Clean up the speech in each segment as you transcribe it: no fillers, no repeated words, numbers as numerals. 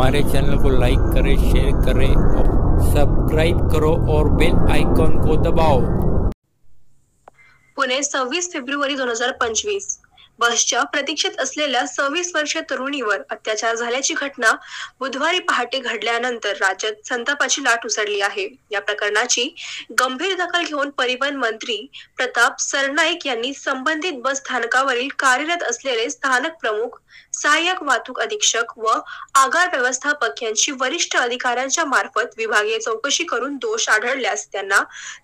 हमारे चैनल को लाइक करें, शेयर करें और सब्सक्राइब करो और बेल आइकॉन को दबाओ। पुणे 26 फेब्रुवारी 2025 बसच्या प्रतीक्षेत असलेल्या 26 वर्षीय तरुणीवर अत्याचार झाल्याची घटना बुधवारी पहाटे घडल्यानंतर राज्यात संतापाची लाट उसळली आहे। या प्रकरणाची गंभीर दखल घेऊन परिवहन मंत्री प्रताप सरनाईक यांनी संबंधित बस स्थानकावरील कार्यरत असलेले स्थानक प्रमुख, सहाय्यक वाहतूक अधीक्षक व आगार व्यवस्थापक यांची वरिष्ठ अधिकाऱ्यांच्या मार्फत विभागीय चौकशी करून दोष आढळल्यास त्यांना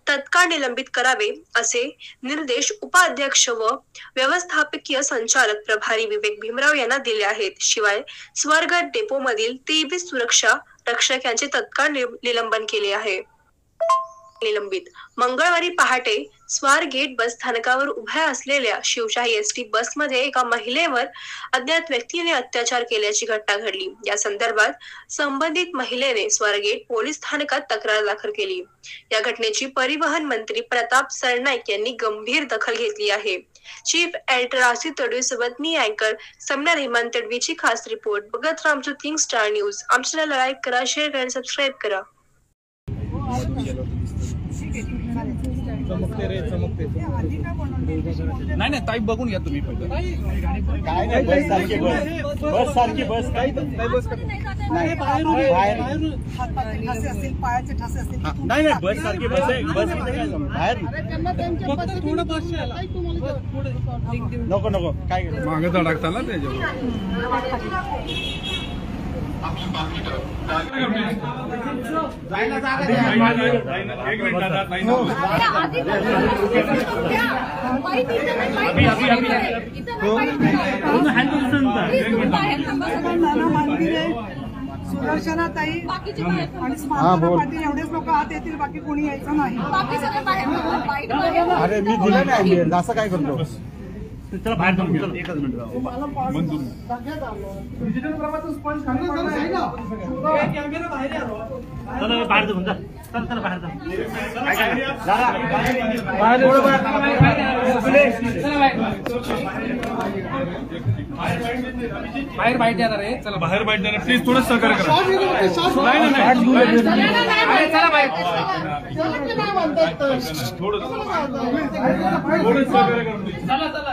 तत्काळ निलंबित करावे असे निर्देश उपाध्यक्ष व व्यवस्थापकीय संचालक प्रभारी विवेक भीमराव यांना दिले आहेत। शिवाय स्वारगेट डेपो मधील 23 सुरक्षा रक्षक यांचे तत्काळ निलंबन केले आहे। मंगळवारी पहाटे स्वारगेट बस स्थानकावर उभ्या असलेल्या शिवशाही एसटी बसमध्ये एका महिलेवर अज्ञात व्यक्तीने अत्याचार केल्याची घटना घडली। या संदर्भात संबंधित महिलेने स्वारगेट पोलीस स्थानकात तक्रार दाखल केली। या घटनेची परिवहन मंत्री प्रताप सरनाईक यांनी गंभीर दखल घेतली आहे। चीफ एडिटर आसिफ तडवी सोबत मी अँकर समीना रहमान तडवीची खास रिपोर्ट। बघत राहा आमचं थिंग स्टार न्यूज। आमच्या चॅनलला लाईक करा, शेअर करा आणि सबस्क्राईब करा। चमकते रे चमकते नाही नाही ताई बघून घ्या तुम्ही पहिले काय नाही बस सारखी बस काय बस नाही बाहेर ठसे असतील, पायाचे ठसे असतील, नाही नाही बस सारखी बस आहे। बस बाहेर फक्त थोडं बस नको नको काय मागे धडकता ना त्याच्यावर सुदर्शना ताई आणि स्मार्ट पाटील एवढेच लोक आत येतील, बाकी कोणी यायचं नाही। अरे मी दिलं नाही असं काय करतो चला बाहेर जाऊन एकच मिनिट डिजिटल प्रमाणात स्पंज खाली पडला आहे ना कॅमेरा बाहेर आलो चला बाहेर जाऊन जा चला बाहेर जा बाहेर बाहेर जाणार आहे। चला बाहेर बाहेर जाणार प्लीज थोडं सहकार्य करा। नाही चला बाहेर थोडं सहकार्य करा। चला चला